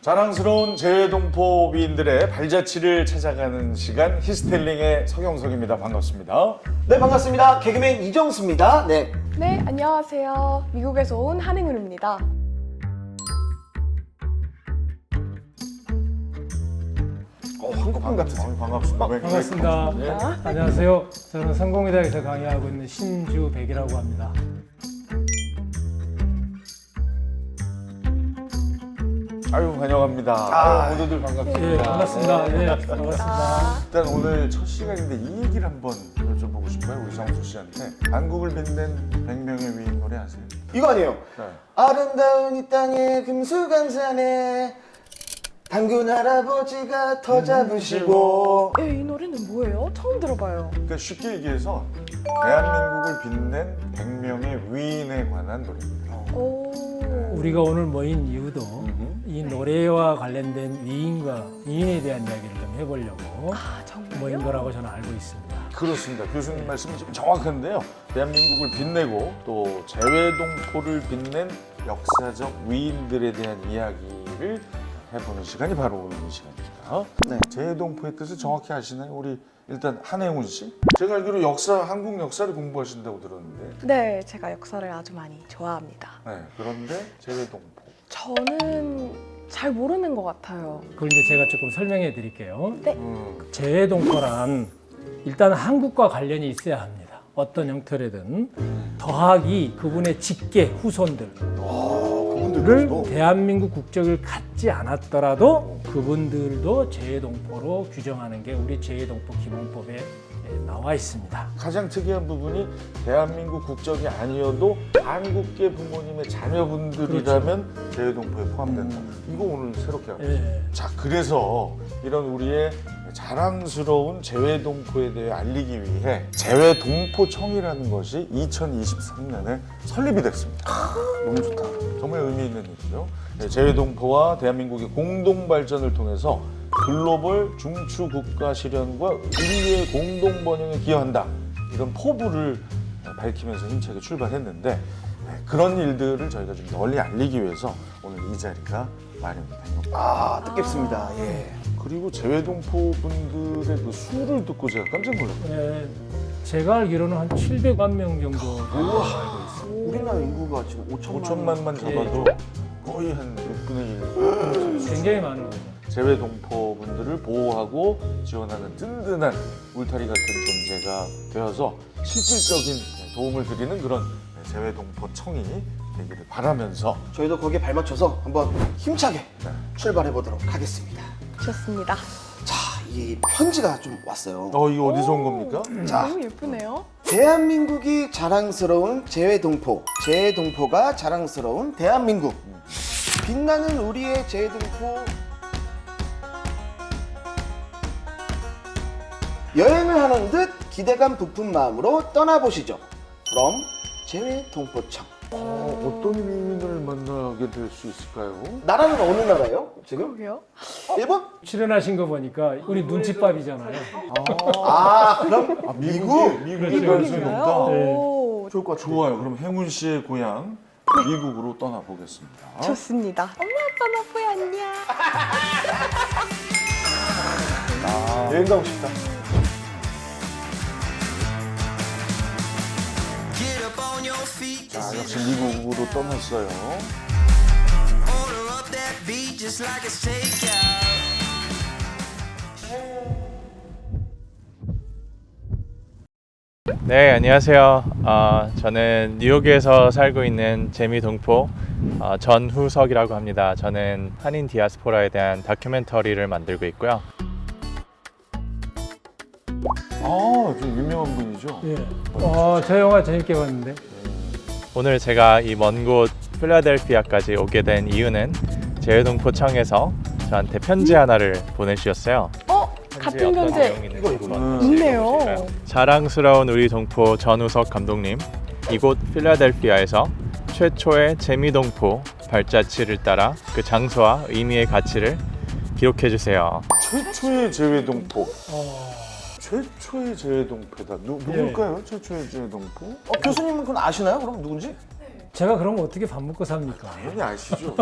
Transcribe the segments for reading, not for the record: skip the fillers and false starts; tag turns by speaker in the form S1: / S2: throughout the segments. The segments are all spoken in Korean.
S1: 자랑스러운 재외동포 위인들의 발자취를 찾아가는 시간 히스텔링의 서경석입니다. 반갑습니다.
S2: 네, 반갑습니다. 개그맨 이정수입니다. 네.
S3: 네, 안녕하세요. 미국에서 온 한행은입니다.
S2: 한국분 같으세요.
S1: 반갑습니다.
S4: 반갑습니다.
S1: 네.
S4: 안녕하세요. 저는 성공회대학에서 강의하고 있는 신주백이라고 합니다.
S1: 아유 환영합니다. 모두들 반갑습니다.
S4: 예, 반갑습니다.
S1: 네.
S4: 예, 반갑습니다.
S1: 일단 오늘 첫 시간인데 이 얘기를 한번 여쭤보고 싶어요. 우리 정수 씨한테. 한국을 빛낸 100명의 위인 노래 아세요?
S2: 이거 아니에요.
S1: 네.
S2: 아름다운 이 땅에 금수강산에 당군 할아버지가 터 잡으시고.
S3: 이 노래는 뭐예요? 처음 들어봐요.
S1: 그러니까 쉽게 얘기해서 대한민국을 빛낸 100명의 위인에 관한 노래입니다.
S3: 오.
S4: 우리가 오늘 모인 이유도 이 노래와 관련된 위인에 대한 이야기를 좀 해보려고
S3: 아, 정말요?
S4: 모인 거라고 저는 알고 있습니다.
S1: 그렇습니다. 교수님 말씀이 지금 정확한데요. 대한민국을 빛내고 또 재외동포를 빛낸 역사적 위인들에 대한 이야기를 해보는 시간이 바로 오늘 이 시간입니다.
S2: 네.
S1: 재외동포의 뜻을 정확히 아시나요? 우리 일단 한혜훈 씨? 제가 알기로 한국 역사를 공부하신다고 들었는데
S3: 네, 제가 역사를 아주 많이 좋아합니다.
S1: 네, 그런데 재외동포
S3: 저는 잘 모르는 것 같아요.
S4: 그걸 이제 제가 조금 설명해 드릴게요.
S3: 네.
S4: 재외동포란 일단 한국과 관련이 있어야 합니다. 어떤 형태로든 더하기 그분의 직계 후손들 를 대한민국 국적을 갖지 않았더라도 그분들도 재외동포로 규정하는 게 우리 재외동포 기본법에 나와 있습니다.
S1: 가장 특이한 부분이 대한민국 국적이 아니어도 한국계 부모님의 자녀분들이라면 재외동포에 포함된다. 이거 오늘 새롭게 알았어요.
S4: 예.
S1: 자, 그래서 이런 우리의 자랑스러운 재외동포에 대해 알리기 위해 재외동포청이라는 것이 2023년에 설립이 됐습니다.
S2: 너무 좋다.
S1: 정말 의미 있는 일이죠. 네, 재외동포와 대한민국의 공동 발전을 통해서 글로벌 중추 국가 실현과 인류의 공동 번영에 기여한다. 이런 포부를 밝히면서 힘차게 출발했는데 그런 일들을 저희가 좀 널리 알리기 위해서 오늘 이 자리가 마련이 된 겁니다.
S2: 아, 뜻깊습니다. 예.
S1: 그리고 재외동포 분들의 그 수를 듣고 제가 깜짝 놀랐어요.
S4: 예, 제가 알기로는 한 700만 명 정도 알고 있습니다.
S2: 우리나라 인구가 지금
S1: 5천만만 잡아도 거의 한 6분의 1.
S4: 굉장히 많은 거죠.
S1: 재외동포 분들을 보호하고 지원하는 든든한 울타리 같은 존재가 되어서 실질적인 도움을 드리는 그런 재외동포청이 되기를 바라면서
S2: 저희도 거기에 발맞춰서 한번 힘차게
S1: 네.
S2: 출발해 보도록 하겠습니다.
S3: 좋습니다.
S2: 자, 이 편지가 좀 왔어요.
S1: 이거 어디서 온 겁니까?
S2: 자,
S3: 너무 예쁘네요.
S2: 대한민국이 자랑스러운 재외동포, 재외동포가 자랑스러운 대한민국. 빛나는 우리의 재외동포. 여행을 하는 듯 기대감 부푼 마음으로 떠나보시죠. From 재외동포청.
S1: 어떤 위인을 만나게 될 수 있을까요?
S2: 나라는 어느 나라예요? 지금?
S3: 그러게요.
S2: 일본?
S4: 출연하신 거 보니까 우리 눈칫밥이잖아요.
S2: 그럼 미국?
S1: 미국이 가능성이 높다.
S4: 네.
S3: 오,
S2: 좋을 것 같아요.
S1: 좋아요. 그럼 행운 씨의 고향 미국으로 떠나보겠습니다.
S3: 좋습니다. 엄마, 아빠, 너프야 안녕.
S2: 여행 가고 싶다.
S1: 자, 역시 미국으로 떠났어요.
S5: 네, 안녕하세요. 저는 뉴욕에서 살고 있는 재미동포 전후석이라고 합니다. 저는 한인 디아스포라에 대한 다큐멘터리를 만들고 있고요.
S1: 좀 유명한 분이죠?
S4: 예. 저 영화 재밌게 봤는데.
S5: 오늘 제가 이 먼 곳 필라델피아까지 오게 된 이유는 재외동포청에서 저한테 편지 하나를 보내주셨어요.
S3: 같은
S5: 어떤
S3: 편지
S5: 내용이 있는지 한번
S3: 있네요.
S5: 읽어보실까요? 자랑스러운 우리 동포 전우석 감독님, 이곳 필라델피아에서 최초의 재미동포 발자취를 따라 그 장소와 의미의 가치를 기록해 주세요.
S1: 최초의 재외동포. 최초의 재외동포다. 누굴까요? 최초의 재외동포?
S2: 교수님은 그건 아시나요? 그럼 누군지?
S4: 제가 그런 거 어떻게 밥 먹고 삽니까?
S1: 당연히 아시죠?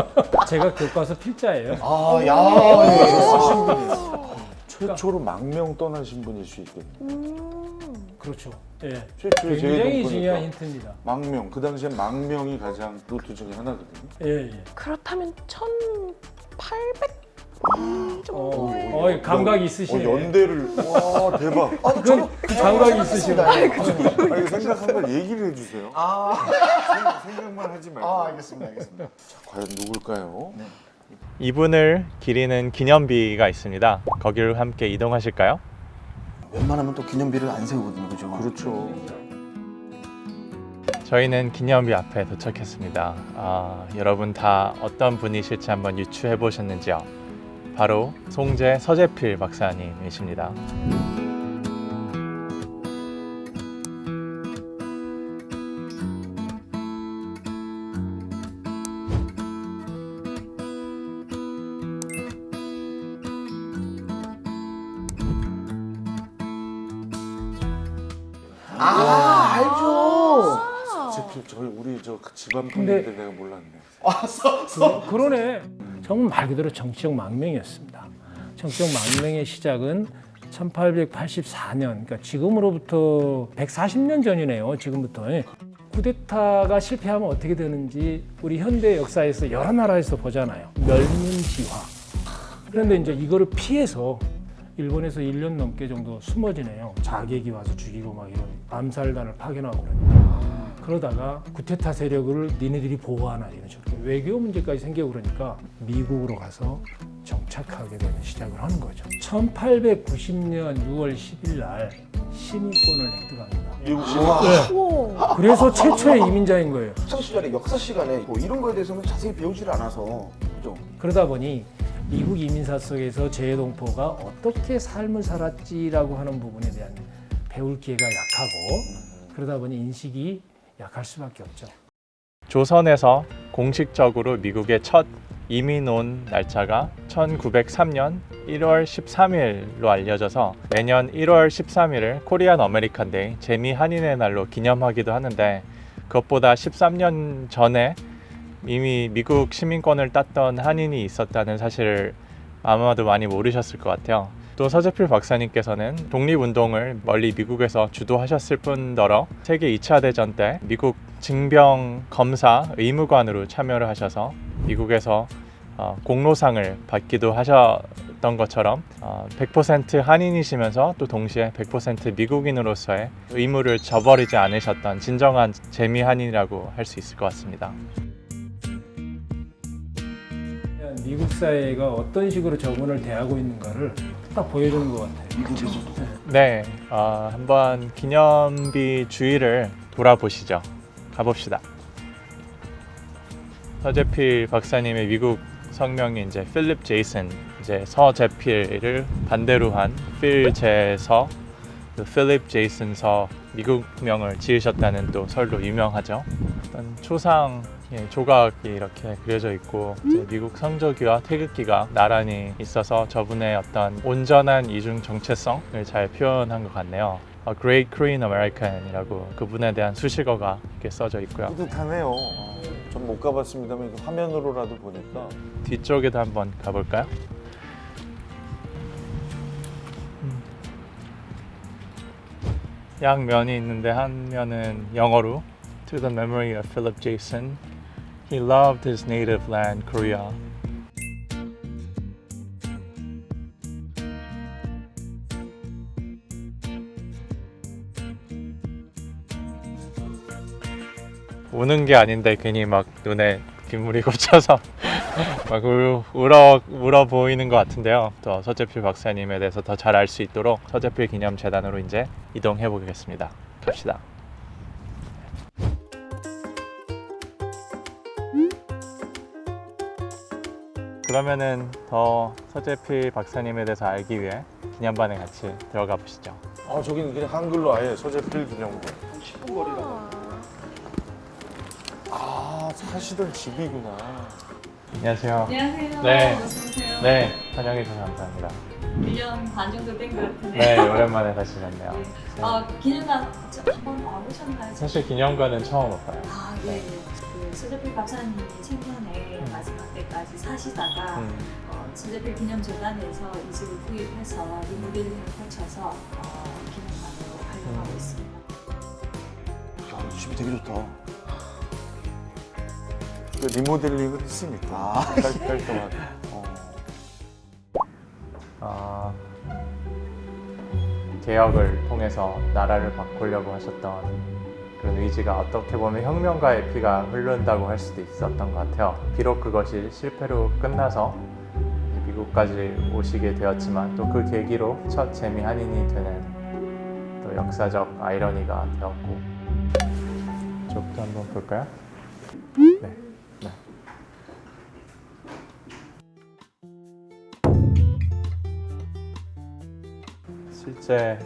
S4: 제가 교과서 필자예요.
S2: 아, 야,
S1: 아신 분이에요. 최초로 망명 떠나신 분일 수 있거든요.
S4: 그렇죠. 예.
S1: 최초의
S4: 굉장히
S1: 제외동포니까
S4: 중요한 힌트입니다.
S1: 망명, 그 당시에 망명이 가장 루트 중에 하나거든요.
S4: 예, 예.
S3: 그렇다면 1800
S4: 감각이 있으시네.
S1: 연대를 와 대박.
S2: 아,
S4: 그건 감각이 있으시네.
S1: 아니, 생각한 걸 얘기를 해주세요. 생각만 하지 말고.
S2: 알겠습니다.
S1: 자, 과연 누굴까요?
S5: 이분을 기리는 기념비가 있습니다. 거기를 함께 이동하실까요?
S2: 웬만하면 또 기념비를 안 세우거든요, 그죠?
S1: 그렇죠.
S5: 저희는 기념비 앞에 도착했습니다. 여러분 다 어떤 분이실지 한번 유추해 보셨는지요? 바로 송재 서재필 박사님이십니다.
S2: 알죠.
S1: 저희 우리 저 집안 분인데 내가 몰랐네.
S4: 그러네. 정말 말 그대로 정치적 망명이었습니다. 정치적 망명의 시작은 1884년, 그러니까 지금으로부터 140년 전이네요. 지금부터. 쿠데타가 실패하면 어떻게 되는지 우리 현대 역사에서 여러 나라에서 보잖아요. 멸문지화. 그런데 이제 이거를 피해서 일본에서 1년 넘게 정도 숨어지네요. 자객이 와서 죽이고 막 이런 암살단을 파견하고 그러니까. 그러다가 쿠데타 세력을 니네들이 보호하나 이런 식으로 외교 문제까지 생기고 그러니까 미국으로 가서 정착하게 되는 시작을 하는 거죠. 1890년 6월 10일 날 시민권을 획득합니다.
S1: 미국 시민.
S3: 우와.
S4: 그래서 최초의 이민자인 거예요.
S2: 학창 시절에 역사 시간에 뭐 이런 거에 대해서는 자세히 배우질 않아서 그죠?
S4: 그러다 보니 미국 이민사 속에서 재외동포가 어떻게 삶을 살았지라고 하는 부분에 대한 배울 기회가 약하고 그러다 보니 인식이 약할 수밖에 없죠.
S5: 조선에서 공식적으로 미국의 첫 이민 온 날짜가 1903년 1월 13일로 알려져서 매년 1월 13일을 코리안 아메리칸 데이, 재미 한인의 날로 기념하기도 하는데 그것보다 13년 전에 이미 미국 시민권을 땄던 한인이 있었다는 사실을 아마도 많이 모르셨을 것 같아요. 또 서재필 박사님께서는 독립운동을 멀리 미국에서 주도하셨을 뿐더러 세계 2차 대전 때 미국 징병 검사 의무관으로 참여를 하셔서 미국에서 공로상을 받기도 하셨던 것처럼 100% 한인이시면서 또 동시에 100% 미국인으로서의 의무를 저버리지 않으셨던 진정한 재미 한인이라고 할 수 있을 것 같습니다.
S4: 미국 사회가 어떤 식으로 저분을 대하고 있는가를 딱 보여주는 것 같아요.
S5: 네, 한번 기념비 주위를 돌아보시죠. 가봅시다. 서재필 박사님의 미국 성명이 이제 필립 제이슨, 이제 서재필을 반대로 한 필제서, 필립 제이슨서 미국명을 지으셨다는 또 설로 유명하죠. 어떤 초상 조각이 이렇게 그려져 있고 이제 미국 성조기와 태극기가 나란히 있어서 저분의 어떤 온전한 이중 정체성을 잘 표현한 것 같네요. A Great Korean American이라고 그분에 대한 수식어가 이렇게 써져 있고요.
S1: 뿌듯하네요. 전 못 가봤습니다만 이거 화면으로라도 보니까
S5: 뒤쪽에도 한번 가볼까요? 양면이 있는데 한 면은 영어로 To the memory of Philip Jason, he loved his native land, Korea. 우는 게 아닌데 괜히 막 눈에 빗물이 꽂혀서 막 울어 보이는 것 같은데요. 또 서재필 박사님에 대해서 더 잘 알 수 있도록 서재필 기념재단으로 이제 이동해 보겠습니다. 갑시다. 그러면은 더 서재필 박사님에 대해서 알기 위해 기념반에 같이 들어가 보시죠.
S1: 저기는 그냥 한글로 아예 서재필 기념관. 사시던 집이구나.
S5: 안녕하세요.
S6: 안녕하세요.
S5: 네.
S6: 어서오세요.
S5: 네, 환영해 주셔서 감사합니다.
S6: 1년 반 정도 된 것 같은데.
S5: 네, 오랜만에 다시 뵙네요.
S6: 기념관 한번 와보셨나요?
S5: 사실 기념관은 처음 와봐요.
S6: 예. 서재필 박사님이 생전에 마지막 때까지 사시다가 서재필 기념재단에서 이 집을 구입해서 리모델링을 거쳐서 기념관으로 활용하고 있습니다.
S2: 야, 이 집이 되게 좋다.
S1: 그 리모델링을 했으니까 깔끔하게.
S5: 개혁을 통해서 나라를 바꾸려고 하셨던 그런 의지가 어떻게 보면 혁명가의 피가 흐른다고 할 수도 있었던 것 같아요. 비록 그것이 실패로 끝나서 미국까지 오시게 되었지만 또 그 계기로 첫 재미 한인이 되는 또 역사적 아이러니가 되었고. 저부터 한번 볼까요? 네. 실제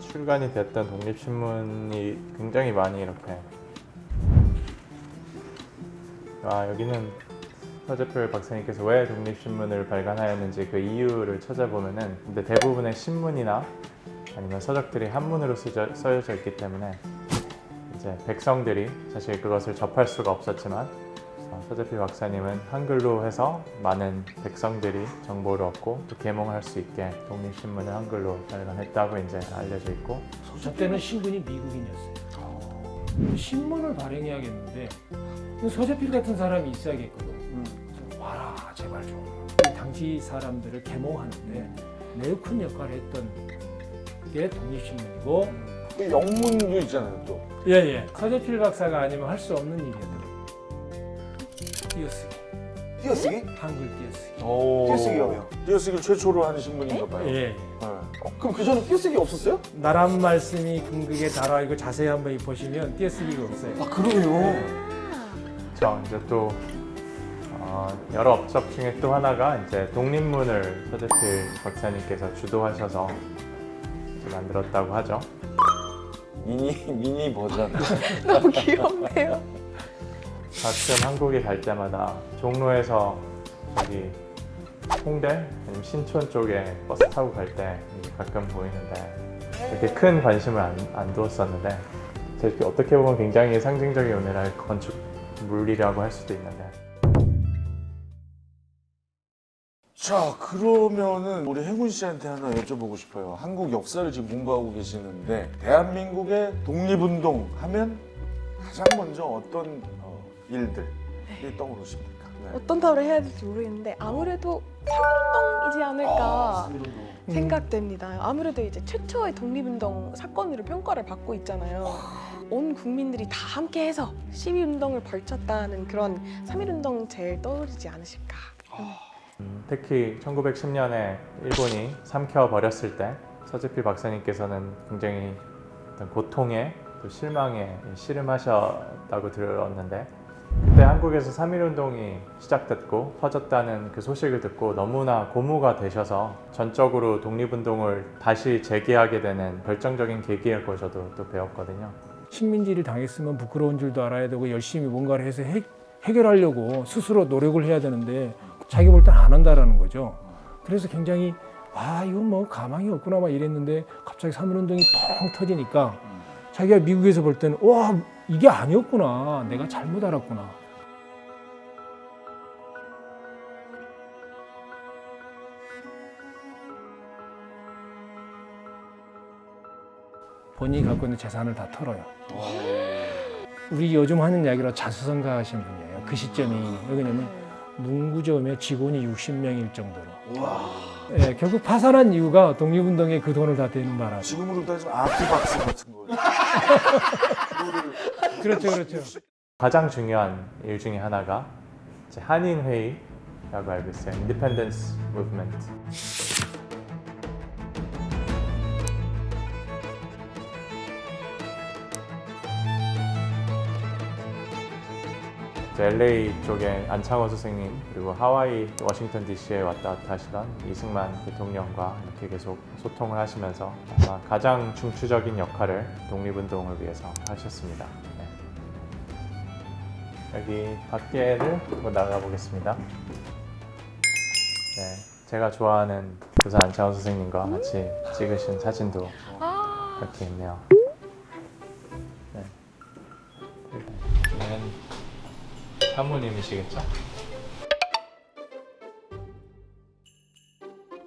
S5: 출간이 됐던 독립신문이 굉장히 많이 이렇게 여기는 서재필 박사님께서 왜 독립신문을 발간하였는지 그 이유를 찾아보면은 근데 대부분의 신문이나 아니면 서적들이 한문으로 써져 있기 때문에 이제 백성들이 사실 그것을 접할 수가 없었지만 서재필 박사님은 한글로 해서 많은 백성들이 정보를 얻고 또 계몽할 수 있게 독립신문을 한글로 발간했다고 이제 알려져 있고
S4: 저 때는 신분이 미국인이었어요. 신문을 발행해야겠는데 서재필 같은 사람이 있어야겠거든. 좀 와라 제발 좀. 당시 사람들을 계몽하는데 매우 큰 역할을 했던 게 독립신문이고
S1: 영문도 있잖아요 또.
S4: 예예. 서재필 박사가 아니면 할 수 없는 일이었던 띄어쓰기.
S2: 띄어쓰기?
S4: 한글 띄어쓰기.
S2: 띄어쓰기요?
S1: 띄어쓰기를 최초로 한 신문인가 봐요.
S4: 예.
S2: 그럼 그 전에 띄어쓰기 없었어요?
S4: 나란 말씀이 궁극에 달아 이거 자세히 한번 보시면 띄어쓰기가 없어요.
S2: 아, 그러네요.
S5: 그렇죠. 이제 또 여러 업적 중에 또 하나가 이제 독립문을 서재필 박사님께서 주도하셔서 이제 만들었다고 하죠.
S1: 미니 버전.
S3: 너무 귀엽네요.
S5: 가끔 한국에 갈 때마다 종로에서 저기 홍대 아니면 신촌 쪽에 버스 타고 갈 때 가끔 보이는데 이렇게 큰 관심을 안 두었었는데 이렇게 어떻게 보면 굉장히 상징적인 오늘날 건축물이라고 할 수도 있는데.
S1: 자 그러면은 우리 행운 씨한테 하나 여쭤보고 싶어요. 한국 역사를 지금 공부하고 계시는데 대한민국의 독립운동 하면 가장 먼저 어떤 일들이 떠오르십니까? 네.
S3: 어떤 답을 해야 될지 모르겠는데 아무래도 3.1운동이지 않을까 생각됩니다. 아무래도 이제 최초의 독립운동 사건으로 평가를 받고 있잖아요. 온 국민들이 다 함께해서 시위운동을 벌쳤다는 그런 3.1운동 제일 떠오르지 않으실까.
S5: 특히 1910년에 일본이 삼켜버렸을 때 서재필 박사님께서는 굉장히 어떤 고통에 또 실망에 씨름하셨다고 들었는데 그때 한국에서 3.1운동이 시작됐고 퍼졌다는 그 소식을 듣고 너무나 고무가 되셔서 전적으로 독립운동을 다시 재개하게 되는 결정적인 계기일 거 저도 또 배웠거든요.
S4: 식민지를 당했으면 부끄러운 줄도 알아야 되고 열심히 뭔가를 해서 해결하려고 스스로 노력을 해야 되는데 자기 볼 땐 안 한다라는 거죠. 그래서 굉장히 이건 뭐 가망이 없구나 막 이랬는데 갑자기 3.1운동이 펑 터지니까 자기가 미국에서 볼 때는 와 이게 아니었구나 내가 잘못 알았구나. 본인이 갖고 있는 재산을 다 털어요. 우리 요즘 하는 이야기로 자수성가 하신 분이에요. 그 시점이 왜냐면 문구점에 직원이 60명일 정도로. 예, 결국 파산한 이유가 독립운동에 그 돈을 다 대는 바람.
S1: 지금으로 따지면 아트박스 같은 거예요.
S4: 그렇죠.
S5: 가장 중요한 일 중에 하나가 이제 한인회의라고 알고 있어요. Independence Movement. LA 쪽에 안창호 선생님 그리고 하와이, 워싱턴 DC에 왔다 갔다 하시던 이승만 대통령과 이렇게 계속 소통을 하시면서 아마 가장 중추적인 역할을 독립운동을 위해서 하셨습니다. 네. 여기 밖에를 한번 나가보겠습니다. 네, 제가 좋아하는 부산 안창호 선생님과 같이 찍으신 사진도 이렇게 있네요. 네. 사모님이시겠죠?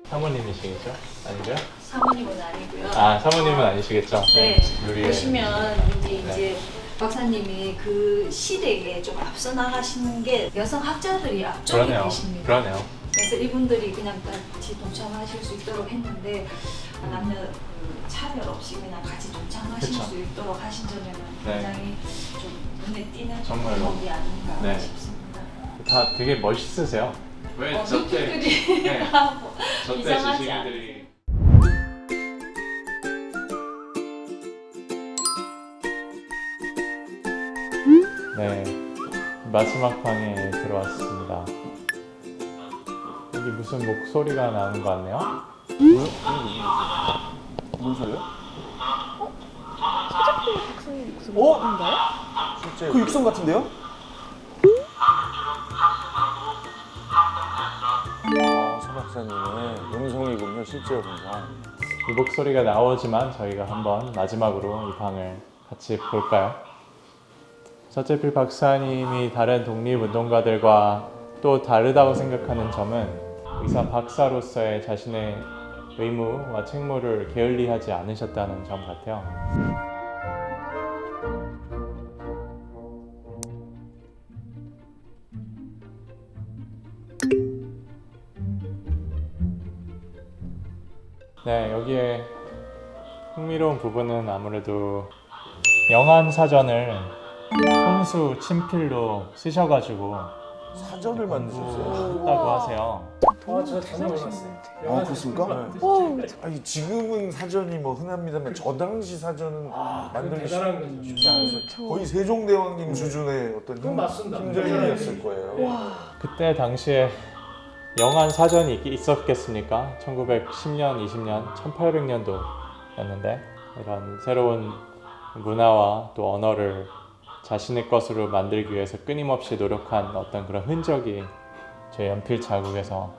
S5: 사모님이시겠죠? 아니고요?
S6: 사모님은 아니고요.
S5: 아, 사모님은 아니시겠죠?
S6: 네,
S5: 요리에.
S6: 보시면 이제 박사님이 그 시대에 좀 앞서 나가시는 게 여성 학자들이 앞쪽에
S5: 그러네요.
S6: 계십니다.
S5: 그러네요.
S6: 그래서 이분들이 그냥 같이 동참하실 수 있도록 했는데 남녀 차별 없이 그냥 같이 동참하실
S5: 그쵸.
S6: 수 있도록 하신 점에는
S5: 네.
S6: 굉장히 좀 눈에 띄는
S5: 정말로.
S6: 방법이 아닌가
S5: 네.
S6: 싶습니다.
S5: 다 되게 멋있으세요. 왜
S6: 눈빛들이
S5: 네.
S6: 하고
S5: 저때
S6: 이상하지
S5: 지식인들이 네, 마지막 방에 들어왔습니다. 여기 무슨 목소리가 나는 것 같네요.
S2: 뭔 소리야?
S3: 박사님 목소리
S2: 어?
S3: 인가요?
S1: 실제
S2: 그 육성 같은데요?
S1: 서 박사님의 음성이군요, 실제 음성.
S5: 이 목소리가 나오지만 저희가 한번 마지막으로 이 방을 같이 볼까요? 서재필 박사님이 다른 독립운동가들과 또 다르다고 생각하는 점은 의사 박사로서의 자신의 의무와 책무를 게을리하지 않으셨다는 점 같아요. 네, 여기에 흥미로운 부분은 아무래도 영안 사전을 손수 친필로 쓰셔가지고
S1: 사전을 만드셨어요.
S5: 했다고 하세요.
S4: 저 다녀왔어요.
S2: 아, 그렇습니까?
S3: 오,
S1: 아니 지금은 사전이 뭐 흔합니다만 저 당시 사전은 만들기
S4: 대단한 거죠.
S1: 쉽지 않았어요. 거의 세종대왕님 수준의 어떤
S4: 그건 맞습니다.
S1: 힘든 일이었을 거예요.
S5: 그때 당시에 영안 사전이 있었겠습니까? 1910년, 20년, 1800년도였는데 이런 새로운 문화와 또 언어를 자신의 것으로 만들기 위해서 끊임없이 노력한 어떤 그런 흔적이 제 연필 자국에서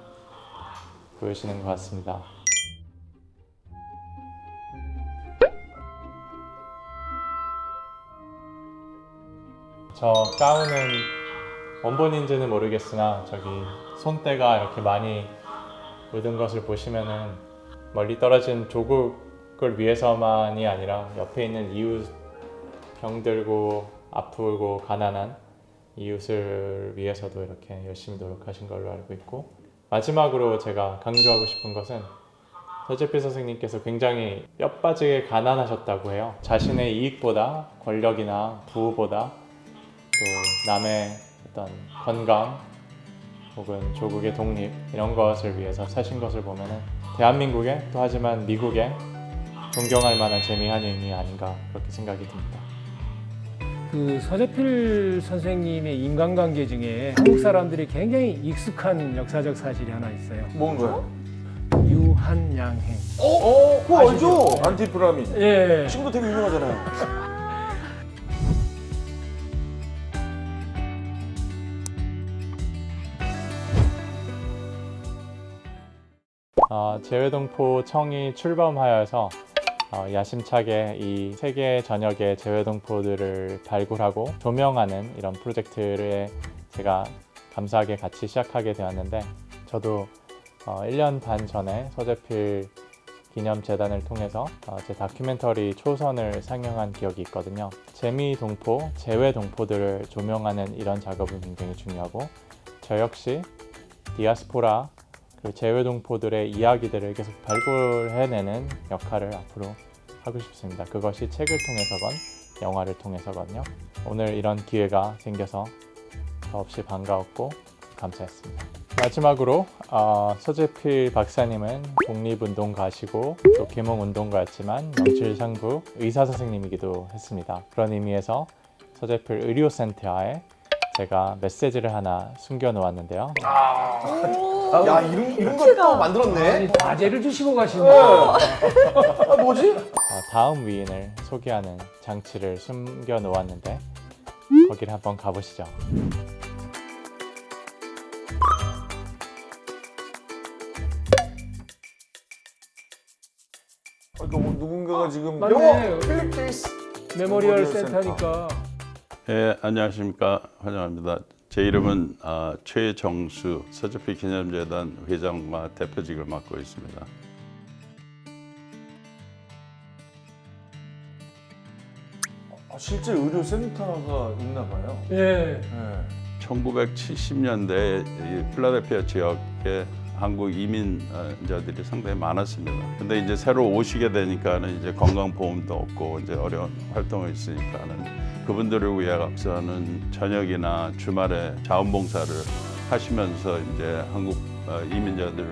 S5: 보여지는 것 같습니다. 저 가운은 원본인지는 모르겠으나 저기 손때가 이렇게 많이 묻은 것을 보시면은 멀리 떨어진 조국을 위해서만이 아니라 옆에 있는 이웃 병들고 아프고 가난한 이웃을 위해서도 이렇게 열심히 노력하신 걸로 알고 있고, 마지막으로 제가 강조하고 싶은 것은 서재필 선생님께서 굉장히 뼈빠지게 가난하셨다고 해요. 자신의 이익보다 권력이나 부보다 또 남의 어떤 건강 혹은 조국의 독립 이런 것을 위해서 사신 것을 보면은 대한민국에 또 하지만 미국에 존경할 만한 재미한인이 아닌가 그렇게 생각이 듭니다.
S4: 그 서재필 선생님의 인간관계 중에 한국 사람들이 굉장히 익숙한 역사적 사실이 하나 있어요.
S1: 뭔가요?
S4: 유한양행.
S2: 그거 알죠?
S1: 안티프라민.
S4: 예.
S2: 지금도 되게 유명하잖아요.
S5: 재외동포 청이 출범하여서 야심차게 이 세계 전역의 재외동포들을 발굴하고 조명하는 이런 프로젝트를 제가 감사하게 같이 시작하게 되었는데, 저도 1년 반 전에 서재필 기념재단을 통해서 제 다큐멘터리 초선을 상영한 기억이 있거든요. 재미동포, 재외동포들을 조명하는 이런 작업은 굉장히 중요하고, 저 역시 디아스포라 그 재외동포들의 이야기들을 계속 발굴해내는 역할을 앞으로 하고 싶습니다. 그것이 책을 통해서건 영화를 통해서건요. 오늘 이런 기회가 생겨서 더없이 반가웠고 감사했습니다. 마지막으로 서재필 박사님은 독립운동가시고 또 계몽운동가였지만 명실상부 의사 선생님이기도 했습니다. 그런 의미에서 서재필 의료센터에 제가 메시지를 하나 숨겨놓았는데요.
S2: 야, 이런 걸 또 만들었네.
S4: 과제를 주시고 가시네.
S2: 아, 뭐지?
S5: 다음 위인을 소개하는 장치를 숨겨놓았는데 거기를 한번 가보시죠.
S1: 그러니까 뭐 누군가가 지금
S4: 맞네.
S2: 필립 케이스.
S4: 메모리얼
S1: 메모리얼
S4: 센터니까.
S7: 예, 안녕하십니까. 환영합니다. 제 이름은 최정수 서재필 기념재단 회장과 대표직을 맡고 있습니다.
S1: 실제 의료센터가 있나 봐요.
S4: 예.
S1: 네.
S7: 1970년대에 이 필라델피아 지역에 한국 이민자들이 상당히 많았습니다. 근데 이제 새로 오시게 되니까는 이제 건강보험도 없고 이제 어려운 활동이 있으니까는 그분들을 위해서는 저녁이나 주말에 자원봉사를 하시면서 이제 한국 이민자들을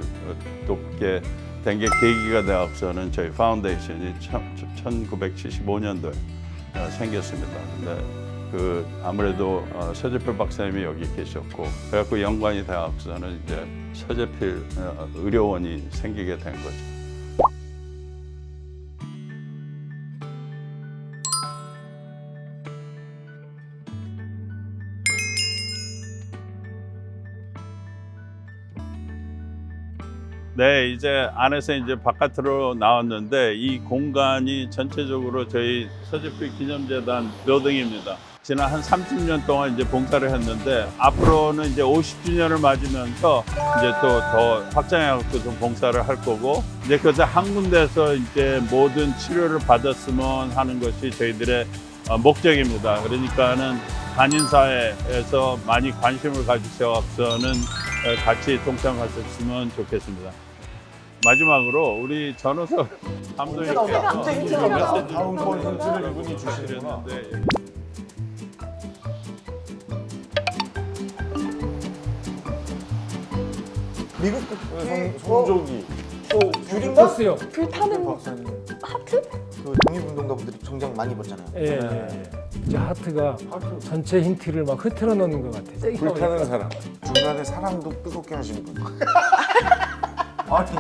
S7: 돕게 된 게 계기가 되어서는 저희 파운데이션이 1975년도에 생겼습니다. 근데 아무래도 서재필 박사님이 여기 계셨고 그래갖고 연관이 되어서는 이제 서재필 의료원이 생기게 된 거죠. 네, 이제 안에서 이제 바깥으로 나왔는데 이 공간이 전체적으로 저희 서재필 기념재단 빌딩입니다. 지난 한 30년 동안 이제 봉사를 했는데 앞으로는 이제 50주년을 맞으면서 이제 또 더 확장해갖고 좀 봉사를 할 거고 이제 그래서 한 군데서 이제 모든 치료를 받았으면 하는 것이 저희들의 목적입니다. 그러니까는 한인사회에서 많이 관심을 가지셔서는 같이 동참하셨으면 좋겠습니다. 마지막으로 우리 전우석 감독님께서
S1: 다음 번 힌트를 이분이 주시는구나.
S2: 미국
S1: 송조기
S2: 귤인가?
S4: 됐어요.
S3: 불타는
S1: 박사님.
S3: 하트?
S2: 그 독립운동가분들이 정장 많이 입었잖아요.
S4: 예. 예. 이제 하트가 전체 힌트를 막 흐트러 놓는 것 같아요.
S1: 불타는 사람.
S2: 중간에 사랑도 뜨겁게 하시는 분. 아니.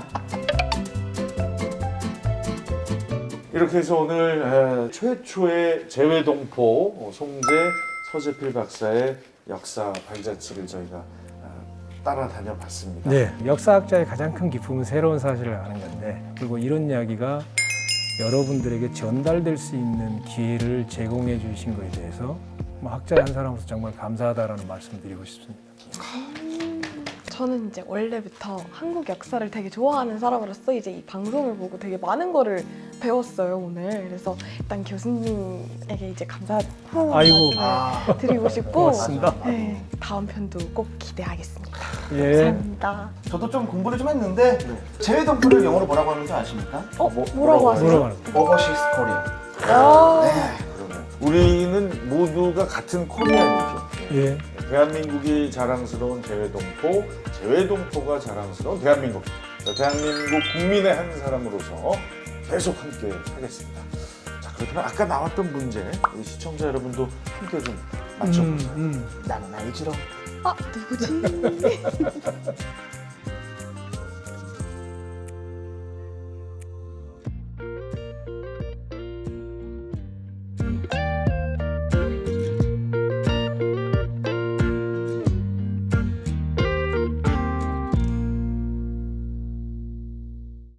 S1: 이렇게 해서 오늘 최초의 재외동포 송재 서재필 박사의 역사 발자취를 저희가 따라다녀 봤습니다.
S4: 네, 역사학자의 가장 큰 기쁨은 새로운 사실을 아는 건데, 그리고 이런 이야기가 여러분들에게 전달될 수 있는 기회를 제공해 주신 것에 대해서 학자의 한 사람으로서 정말 감사하다라는 말씀드리고 싶습니다.
S3: 저는 이제 원래부터 한국 역사를 되게 좋아하는 사람으로서 이제 이 방송을 보고 되게 많은 거를 배웠어요, 오늘. 그래서 일단 교수님에게 이제 감사하다는
S4: 아이고.
S3: 말씀을 드리고 싶고
S4: 고맙습니다.
S3: 네, 다음 편도 꼭 기대하겠습니다.
S4: 예.
S3: 감사합니다.
S2: 저도 좀 공부를 좀 했는데 재외동포를 영어로 뭐라고 하는지 아십니까?
S3: 뭐라고 하세요?
S4: 뭐라고 하는 거예요?
S2: 오버시스 코리아.
S3: 아,
S1: 그러면 우리는 모두가 같은 코리안이죠.
S4: 예.
S1: 대한민국이 자랑스러운 재외동포, 재외동포가 자랑스러운 대한민국. 대한민국 국민의 한 사람으로서 계속 함께 하겠습니다. 자, 그렇다면 아까 나왔던 문제, 우리 시청자 여러분도 함께 좀 맞춰보세요.
S2: 나는 알지롱.
S3: 누구지?